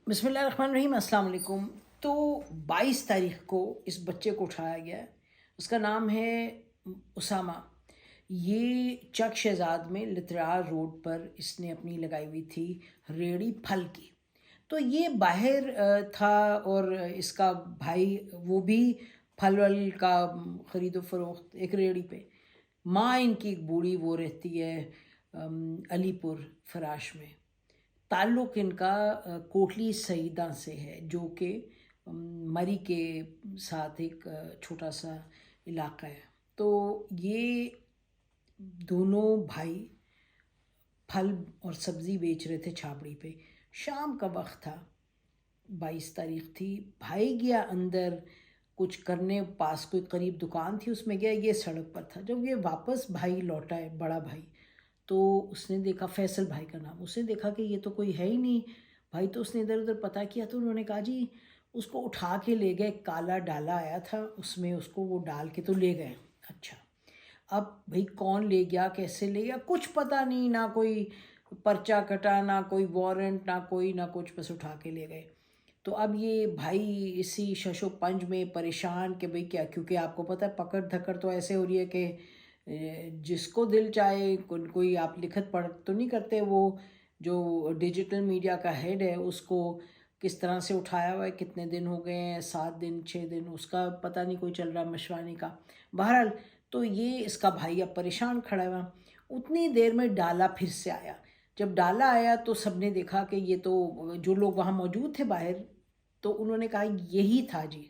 بسم اللہ الرحمن الرحیم، السلام علیکم۔ تو 22 تاریخ کو اس بچے کو اٹھایا گیا ہے، اس کا نام ہے اسامہ۔ یہ چک شہزاد میں لترار روڈ پر اس نے اپنی لگائی ہوئی تھی ریڑھی پھل کی۔ تو یہ باہر تھا، اور اس کا بھائی وہ بھی پھل ول کا خرید و فروخت ایک ریڑھی پہ۔ ماں ان کی ایک بوڑھی وہ رہتی ہے علی پور فراش میں۔ تعلق ان کا کوٹلی سعیدہ سے ہے، جو کہ مری کے ساتھ ایک چھوٹا سا علاقہ ہے۔ تو یہ دونوں بھائی پھل اور سبزی بیچ رہے تھے چھاپڑی پہ۔ شام کا وقت تھا، 22 تاریخ تھی۔ بھائی گیا اندر کچھ کرنے، پاس کوئی قریب دکان تھی اس میں گیا، یہ سڑک پر تھا۔ جب یہ واپس بھائی لوٹا ہے، بڑا بھائی، تو اس نے دیکھا، فیصل بھائی کا نام، اس نے دیکھا کہ یہ تو کوئی ہے ہی نہیں بھائی۔ تو اس نے ادھر ادھر پتہ کیا، تو انہوں نے کہا جی اس کو اٹھا کے لے گئے، کالا ڈالا آیا تھا اس میں، اس کو وہ ڈال کے تو لے گئے۔ اچھا، اب بھئی کون لے گیا، کیسے لے گیا، کچھ پتہ نہیں، نہ کوئی پرچہ کٹا، نہ کوئی وارنٹ، نہ کوئی نہ کچھ، بس اٹھا کے لے گئے۔ تو اب یہ بھائی اسی شش و پنج میں پریشان کہ بھئی کیا، کیونکہ آپ کو پتہ ہے پکڑ دھکڑ تو ایسے ہو رہی ہے کہ جس کو دل چاہے، کوئی آپ لکھت پڑھ تو نہیں کرتے، وہ جو ڈیجیٹل میڈیا کا ہیڈ ہے اس کو کس طرح سے اٹھایا ہوا ہے، کتنے دن ہو گئے ہیں، 7 دن 6 دن، اس کا پتہ نہیں کوئی چل رہا مشوانے کا۔ بہرحال تو یہ اس کا بھائی اب پریشان کھڑا ہوا۔ اتنی دیر میں ڈالا پھر سے آیا۔ جب ڈالا آیا تو سب نے دیکھا کہ یہ تو، جو لوگ وہاں موجود تھے باہر، تو انہوں نے کہا یہی تھا جی،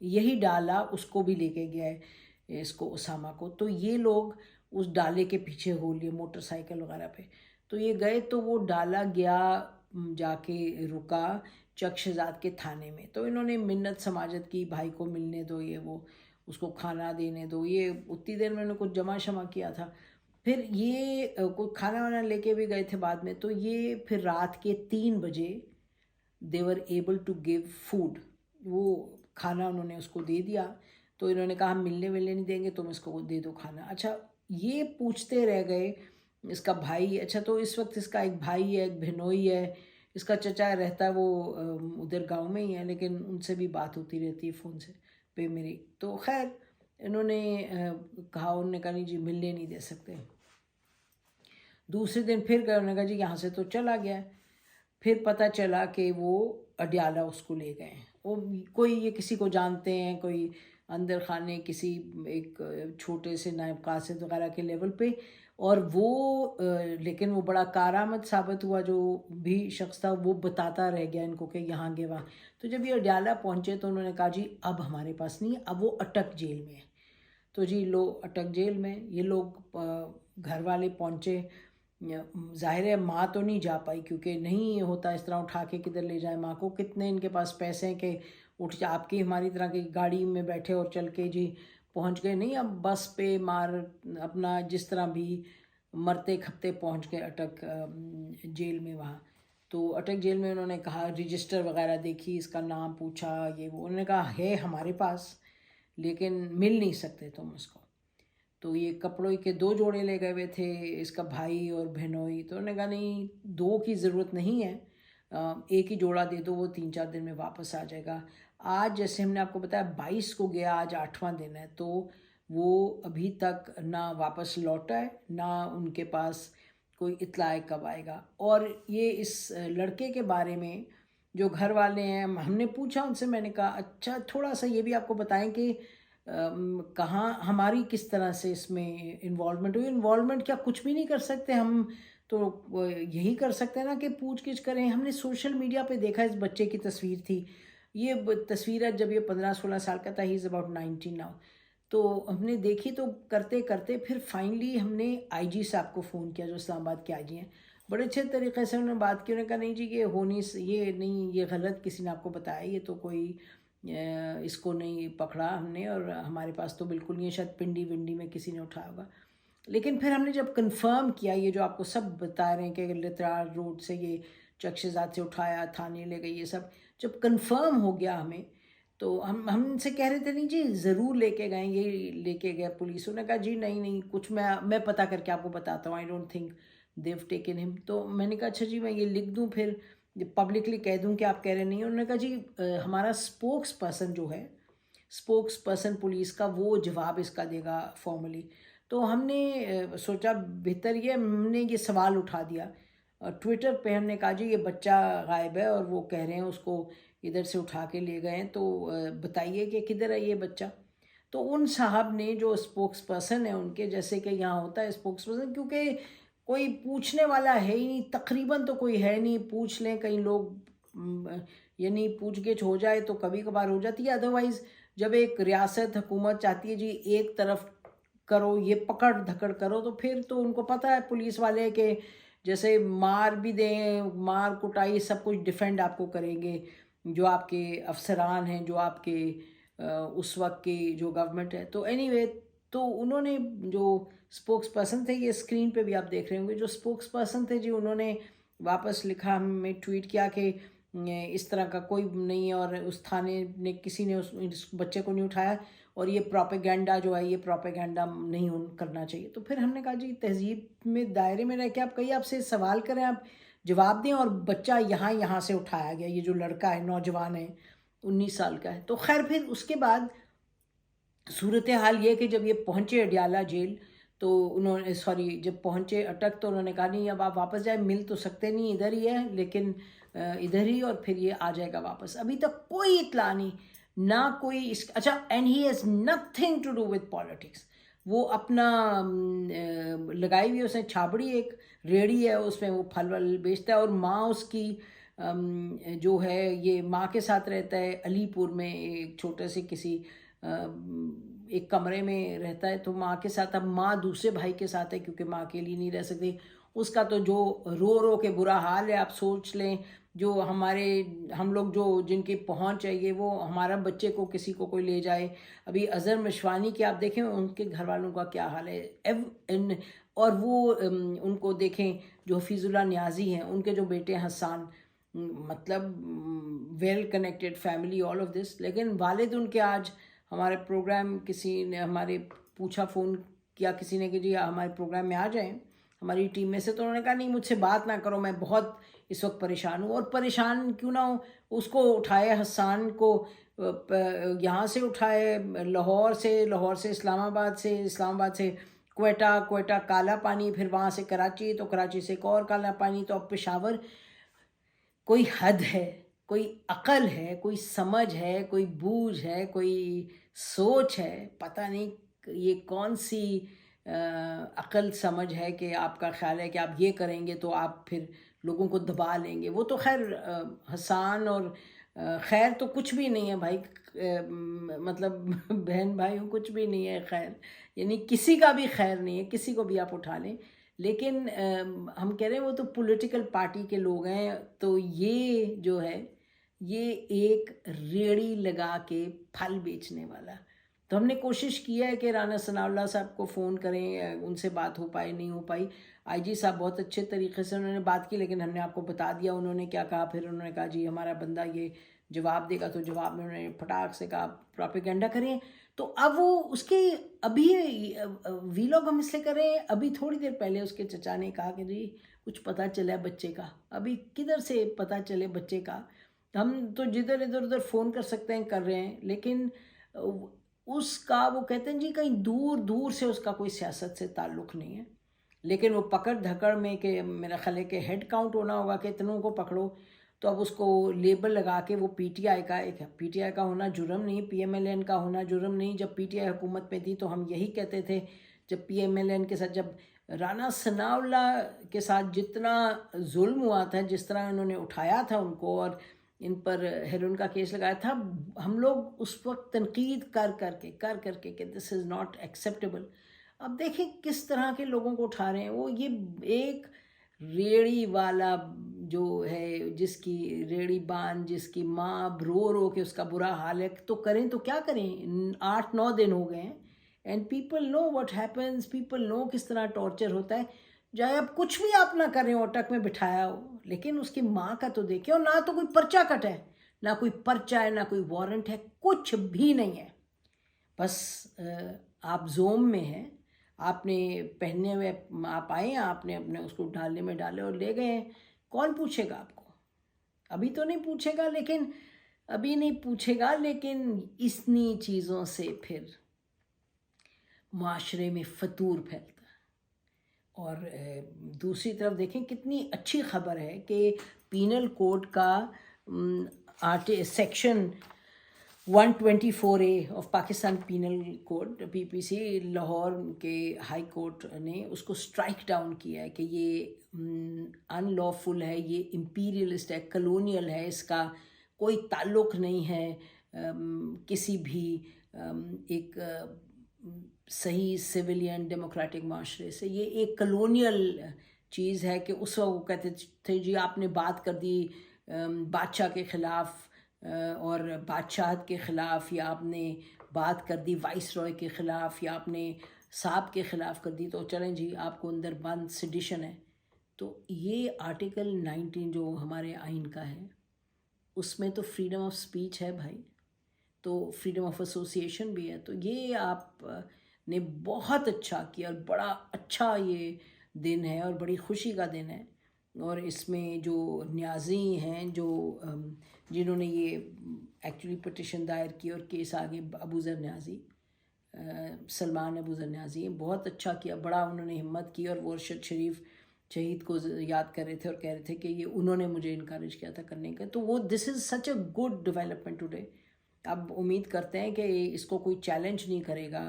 یہی ڈالا اس کو بھی لے کے گیا ہے، اس کو اسامہ کو۔ تو یہ لوگ اس ڈالے کے پیچھے ہو لیے موٹر سائیکل وغیرہ پہ، تو یہ گئے، تو وہ ڈالا گیا، جا کے رکا چک شہزاد کے تھانے میں۔ تو انہوں نے منت سماجت کی، بھائی کو ملنے دو، یہ وہ، اس کو کھانا دینے دو، یہ اتنی دیر میں انہوں نے کچھ جمع شمع کیا تھا۔ پھر یہ کوئی کھانا وانا لے کے بھی گئے تھے بعد میں۔ تو یہ پھر رات کے 3 بجے they were able to give food، وہ کھانا انہوں نے اس کو دے دیا۔ تو انہوں نے کہا ہم ملنے ولنے نہیں دیں گے، تم اس کو دے دو کھانا۔ اچھا، یہ پوچھتے رہ گئے اس کا بھائی۔ اچھا، تو اس وقت اس کا ایک بھائی ہے، ایک بہنوئی ہے، اس کا چچا رہتا ہے وہ ادھر گاؤں میں ہی ہے، لیکن ان سے بھی بات ہوتی رہتی ہے فون سے پہ میری۔ تو خیر انہوں نے کہا، انہوں نے کہا نہیں جی ملنے نہیں دے سکتے۔ دوسرے دن پھر گئے، انہوں نے کہا جی یہاں سے تو چلا گیا ہے۔ پھر پتہ چلا کہ وہ اڈیالہ اس کو لے گئے ہیں۔ وہ کوئی، یہ کسی کو جانتے ہیں، کوئی اندر خانے کسی ایک چھوٹے سے نائب قاصد وغیرہ کے لیول پہ، اور وہ لیکن وہ بڑا کارآمد ثابت ہوا، جو بھی شخص تھا وہ بتاتا رہ گیا ان کو کہ یہاں گئے وہاں۔ تو جب یہ اڈیالہ پہنچے تو انہوں نے کہا جی اب ہمارے پاس نہیں، اب وہ اٹک جیل میں ہے۔ تو جی لو اٹک جیل میں، یہ لوگ گھر والے پہنچے۔ ظاہر ہے ماں تو نہیں جا پائی، کیونکہ نہیں ہوتا اس طرح اٹھا کے کدھر لے جائے ماں کو، کتنے ان کے پاس پیسے ہیں کہ اٹھ جا، آپ کی ہماری طرح کی گاڑی میں بیٹھے اور چل کے جی پہنچ گئے نہیں، اب بس پہ مار اپنا جس طرح بھی مرتے کھپتے پہنچ گئے اٹک جیل میں وہاں۔ تو اٹک جیل میں انہوں نے کہا، رجسٹر وغیرہ دیکھی، اس کا نام پوچھا، یہ وہ، انہوں نے کہا ہے ہمارے پاس لیکن مل نہیں سکتے تم اس کو۔ تو یہ کپڑوں کے 2 جوڑے لے گئے ہوئے تھے، اس کا بھائی اور بہنوئی۔ تو انہوں نے کہا نہیں 2 کی ضرورت نہیں ہے، ایک ہی جوڑا دے دو، وہ 3 4 دن میں واپس آ جائے گا۔ آج جیسے ہم نے آپ کو بتایا 22 کو گیا، آج 8واں دن ہے، تو وہ ابھی تک نہ واپس لوٹا ہے، نہ ان کے پاس کوئی اطلاع ہے کب آئے گا۔ اور یہ اس لڑکے کے بارے میں جو گھر والے ہیں، ہم نے پوچھا ان سے، میں نے کہا اچھا تھوڑا سا یہ بھی آپ کو بتائیں کہ کہاں ہماری کس طرح سے اس میں انوالومنٹ ہوئی۔ انوالومنٹ کیا کچھ بھی نہیں کر سکتے ہم، تو یہی کر سکتے ہیں نا کہ پوچھ گچھ کریں۔ ہم نے سوشل میڈیا پہ دیکھا، اس بچے کی تصویر تھی، یہ تصویر ہے جب یہ 15 16 سال کا تھا، ہی از اباؤٹ 19 ناؤ۔ تو ہم نے دیکھی، تو کرتے کرتے پھر فائنلی ہم نے آئی جی صاحب کو فون کیا، جو اسلام آباد کے آئی جی ہیں۔ بڑے اچھے طریقے سے انہوں نے بات کی، انہوں نے کہا نہیں جی یہ یہ نہیں، یہ غلط کسی نے آپ کو بتایا، یہ تو کوئی اس کو نہیں پکڑا ہم نے، اور ہمارے پاس تو بالکل نہیں ہے، شاید پنڈی ونڈی میں کسی نے اٹھایا ہوگا۔ لیکن پھر ہم نے جب کنفرم کیا، یہ جو آپ کو سب بتا رہے ہیں کہ لترار روڈ سے یہ چک شہزاد سے اٹھایا، تھانے لے گئے، یہ سب جب کنفرم ہو گیا ہمیں، تو ہم ان سے کہہ رہے تھے نہیں جی ضرور لے کے گئے، یہ لے کے گئے پولیس۔ انہوں نے کہا جی نہیں کچھ میں پتہ کر کے آپ کو بتاتا ہوں، I don't think Dev taken ہم۔ تو میں نے کہا اچھا جی میں یہ لکھ دوں پھر پبلکلی کہہ دوں کہ آپ کہہ رہے نہیں ہیں. انہوں نے کہا جی ہمارا اسپوکس پرسن جو ہے، اسپوکس پرسن پولیس کا، وہ جواب اس کا دے گا فارملی. تو ہم نے سوچا بہتر یہ، ہم نے یہ سوال اٹھا دیا ٹویٹر پہ. ہم نے کہا جی یہ بچہ غائب ہے اور وہ کہہ رہے ہیں اس کو ادھر سے اٹھا کے لے گئے ہیں، تو بتائیے کہ کدھر ہے یہ بچہ. تو ان صاحب نے جو اسپوکس پرسن ہیں ان کے، جیسے کہ یہاں ہوتا ہے اسپوکس پرسن، کیونکہ کوئی پوچھنے والا ہے ہی نہیں تقریباً، تو کوئی ہے نہیں. پوچھ لیں کئی لوگ، یعنی پوچھ گچھ ہو جائے تو کبھی کبھار ہو جاتی ہے. ادروائز جب ایک ریاست حکومت چاہتی ہے جی ایک طرف کرو، یہ پکڑ دھکڑ کرو، تو پھر تو ان کو پتہ ہے پولیس والے کہ جیسے مار بھی دیں، مار کٹائی سب کچھ ڈیفینڈ آپ کو کریں گے. جو آپ کے افسران ہیں، جو آپ کے اس وقت کی جو گورنمنٹ ہے. تو اینی وے، تو انہوں نے جو اسپوکس پرسن تھے، یہ اسکرین پہ بھی آپ دیکھ رہے ہوں گے، جو اسپوکس پرسن تھے جی، انہوں نے واپس لکھا، ہمیں ٹویٹ کیا کہ اس طرح کا کوئی نہیں ہے، اور اس تھانے نے کسی نے اس بچے کو نہیں اٹھایا، اور یہ پروپیگنڈا جو ہے، یہ پروپیگنڈا نہیں کرنا چاہیے. تو پھر ہم نے کہا جی تہذیب میں دائرے میں رہ کے آپ کہیں آپ سے سوال کریں، آپ جواب دیں، اور بچہ یہاں سے اٹھایا گیا، یہ جو لڑکا ہے، نوجوان ہے، 19 سال کا ہے. تو خیر پھر اس کے بعد صورتحال یہ کہ جب یہ پہنچے اڈیالہ جیل، تو انہوں نے جب پہنچے اٹک، تو انہوں نے کہا نہیں اب آپ واپس جائیں، مل تو سکتے نہیں، ادھر ہی ہے، لیکن ادھر ہی، اور پھر یہ آ جائے گا واپس. ابھی تک کوئی اطلاع نہیں، نہ کوئی اچھا. And he has nothing to do with politics. وہ اپنا لگائی ہوئی اس نے چھابڑی، ایک ریڑھی ہے، اس میں وہ پھل ول بیچتا ہے، اور ماں اس کی جو ہے، یہ ماں کے ساتھ رہتا ہے علی پور میں، ایک چھوٹے سے کسی ایک کمرے میں رہتا ہے. تو ماں کے ساتھ، اب ماں دوسرے بھائی کے ساتھ ہے کیونکہ ماں کے لیے نہیں رہ سکتی. اس کا تو جو رو کے برا حال ہے، آپ سوچ لیں. جو ہم لوگ جو جن کی پہنچ ہے، یہ وہ ہمارا بچے کو کسی کو کوئی لے جائے. ابھی اظہر مشوانی کی آپ دیکھیں ان کے گھر والوں کا کیا حال ہے، اور وہ ان کو دیکھیں جو حفیظ اللہ نیازی ہیں، ان کے جو بیٹے حسان، مطلب well connected family, all of this. لیکن والد ان کے آج ہمارے پروگرام، کسی نے ہمارے پوچھا، فون کیا کسی نے کہ جی ہمارے پروگرام میں آ جائیں ہماری ٹیم میں سے. تو انہوں نے کہا نہیں مجھ سے بات نہ کرو، میں بہت اس وقت پریشان ہوں. اور پریشان کیوں نہ ہوں، اس کو اٹھائے، حسان کو یہاں سے اٹھائے، لاہور سے اسلام آباد سے کوئٹہ کالا پانی، پھر وہاں سے کراچی، تو کراچی سے ایک اور کالا پانی، تو اب پشاور. کوئی حد ہے، کوئی عقل ہے، کوئی سمجھ ہے، کوئی بوجھ ہے، کوئی سوچ ہے. پتہ نہیں یہ کون سی عقل سمجھ ہے کہ آپ کا خیال ہے کہ آپ یہ کریں گے تو آپ پھر لوگوں کو دبا لیں گے. وہ تو خیر حسان اور خیر تو کچھ بھی نہیں ہے بھائی، مطلب بہن بھائیوں کچھ بھی نہیں ہے خیر، یعنی کسی کا بھی خیر نہیں ہے، کسی کو بھی آپ اٹھا لیں. لیکن ہم کہہ رہے ہیں وہ تو پولیٹیکل پارٹی کے لوگ ہیں. تو یہ جو ہے، یہ ایک ریڑھی لگا کے پھل بیچنے والا. تو ہم نے کوشش کیا ہے کہ رانا ثناء اللہ صاحب کو فون کریں، ان سے بات ہو پائے، نہیں ہو پائی. آئی جی صاحب بہت اچھے طریقے سے انہوں نے بات کی، لیکن ہم نے آپ کو بتا دیا انہوں نے کیا کہا. پھر انہوں نے کہا جی ہمارا بندہ یہ جواب دے گا، تو جواب میں انہوں نے پھٹاک سے کہا پروپیگنڈا کریں. تو اب وہ اس کے ابھی ویلاگ ہم اس لیے کر رہے ہیں، ابھی تھوڑی دیر پہلے اس کے چچا نے کہا کہ جی کچھ پتہ چلا بچے کا. ابھی کدھر سے پتہ چلے بچے کا؟ ہم تو جدھر ادھر فون کر سکتے ہیں کر رہے ہیں، لیکن اس کا وہ کہتے ہیں جی کہیں دور سے اس کا کوئی سیاست سے تعلق نہیں ہے. لیکن وہ پکڑ دھکڑ میں کہ میرا خیال ہے کہ ہیڈ کاؤنٹ ہونا ہوگا کہ اتنوں کو پکڑو، تو اب اس کو لیبل لگا کے وہ پی ٹی آئی کا، ایک پی ٹی آئی کا ہونا جرم نہیں، پی ایم ایل این کا ہونا جرم نہیں. جب پی ٹی آئی حکومت میں تھی تو ہم یہی کہتے تھے، جب پی ایم ایل این کے ساتھ، جب رانا ثناء اللہ کے ساتھ جتنا ظلم ہوا تھا، جس طرح انہوں نے اٹھایا تھا ان کو اور ان پر ہیروئن کا کیس لگایا تھا، ہم لوگ اس وقت تنقید کر کر کے کہ دس از ناٹ ایکسیپٹیبل. اب دیکھیں کس طرح کے لوگوں کو اٹھا رہے ہیں. وہ یہ ایک ریڑھی والا جو ہے، جس کی ریڑھی باندھ، جس کی ماں رو کے اس کا برا حال ہے، تو کریں تو کیا کریں. 8-9 دن ہو گئے ہیں، and people know what happens, people know کس طرح ٹارچر ہوتا ہے. چاہے اب کچھ بھی آپ نہ کریں، اٹک میں بٹھایا ہو، لیکن اس کی ماں کا تو دیکھیں. اور نہ تو کوئی پرچہ کٹ ہے، نہ کوئی پرچہ ہے، نہ کوئی وارنٹ ہے، کچھ بھی نہیں ہے. بس آپ زوم میں ہیں، آپ نے پہننے ہوئے، آپ آئے ہیں، آپ نے اپنے اس کو ڈالنے میں ڈالے اور لے گئے ہیں. کون پوچھے گا آپ کو؟ ابھی تو نہیں پوچھے گا، لیکن ابھی نہیں پوچھے گا، لیکن اتنی چیزوں سے پھر معاشرے میں فتور پھیلتا ہے۔ اور دوسری طرف دیکھیں کتنی اچھی خبر ہے کہ پینل کوڈ کا section 124A of Pakistan panel code PPC Lahore کے ہائی کورٹ نے اس کو اسٹرائک ڈاؤن کیا ہے کہ یہ ان لافل ہے، یہ امپیریلسٹ ہے، کلونیل ہے، اس کا کوئی تعلق نہیں ہے کسی بھی ایک صحیح سویلین ڈیموکریٹک معاشرے سے۔ یہ ایک کلونیل چیز ہے کہ اس وقت وہ کہتے تھے جی آپ نے بات کر دی بادشاہ کے خلاف اور بادشاہت کے خلاف، یا آپ نے بات کر دی وائس رائے کے خلاف، یا آپ نے صاحب کے خلاف کر دی، تو چلیں جی آپ کو اندر بند، سیڈیشن ہے۔ تو یہ آرٹیکل 19 جو ہمارے آئین کا ہے، اس میں تو فریڈم آف سپیچ ہے بھائی، تو فریڈم آف ایسوسیشن بھی ہے۔ تو یہ آپ نے بہت اچھا کیا، اور بڑا اچھا یہ دن ہے اور بڑی خوشی کا دن ہے۔ اور اس میں جو نیازی ہیں، جو جنہوں نے یہ ایکچولی پٹیشن دائر کی اور کیس آگے، ابو ذر نیازی، سلمان ابو ذر نیازی، بہت اچھا کیا، بڑا انہوں نے ہمت کی، اور وہ ارشد شریف شہید کو یاد کر رہے تھے اور کہہ رہے تھے کہ یہ انہوں نے مجھے انکریج کیا تھا کرنے کا۔ تو وہ دس از سچ اے گڈ ڈیولپمنٹ ٹوڈے۔ اب امید کرتے ہیں کہ اس کو کوئی چیلنج نہیں کرے گا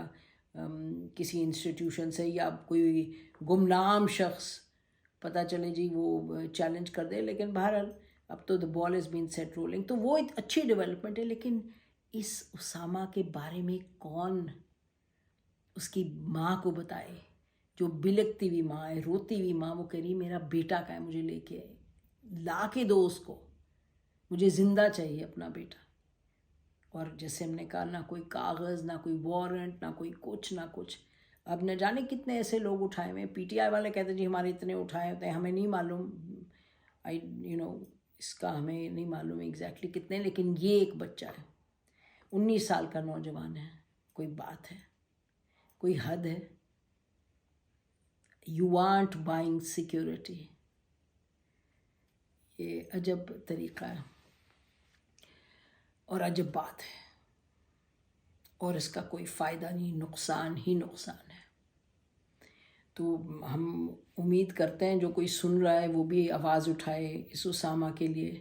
کسی انسٹیٹیوشن سے، یا کوئی گمنام شخص پتہ چلے جی وہ چیلنج کر دے، لیکن بہرحال اب تو دا بال از بین سیٹ رولنگ۔ تو وہ ایک اچھی ڈیولپمنٹ ہے، لیکن اس اسامہ کے بارے میں کون اس کی ماں کو بتائے، جو بلکتی ہوئی ماں ہے، روتی ہوئی ماں، وہ کہہ رہی میرا بیٹا کا ہے، مجھے لے کے لا کے دو اس کو، مجھے زندہ چاہیے اپنا بیٹا۔ اور جیسے ہم نے کہا، نہ کوئی کاغذ، نہ کوئی وارنٹ، نہ کوئی کچھ، نہ کچھ۔ اب نہ جانے کتنے ایسے لوگ اٹھائے ہوئے ہیں، PTI والے کہتے ہیں جی ہمارے اتنے اٹھائے ہوتے ہیں، ہمیں نہیں معلوم، اس کا ہمیں نہیں معلوم ایگزیکٹلی کتنے، لیکن یہ ایک بچہ ہے، 19 سال کا نوجوان ہے۔ کوئی بات ہے، کوئی حد ہے؟ یو وانٹ بائنگ سیکیورٹی، یہ عجب طریقہ ہے اور عجب بات ہے، اور اس کا کوئی فائدہ نہیں، نقصان ہی نقصان ہے۔ تو ہم امید کرتے ہیں جو کوئی سن رہا ہے وہ بھی آواز اٹھائے اس اسامہ کے لیے۔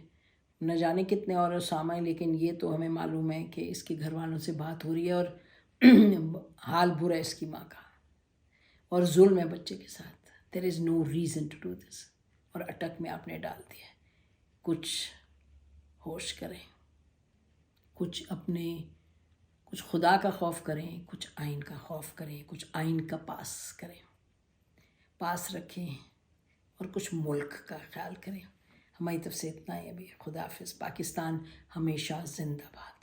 نہ جانے کتنے اور اسامہ ہیں، لیکن یہ تو ہمیں معلوم ہے کہ اس کے گھر والوں سے بات ہو رہی ہے، اور حال برا ہے اس کی ماں کا، اور ظلم ہے بچے کے ساتھ۔ There is no reason to do this, اور اٹک میں آپ نے ڈال دیا۔ کچھ ہوش کریں، کچھ خدا کا خوف کریں، کچھ آئین کا خوف کریں، کچھ آئین کا پاس رکھیں، اور کچھ ملک کا خیال کریں۔ ہماری طرف سے اتنا ہی ابھی۔ خدا حافظ۔ پاکستان ہمیشہ زندہ باد۔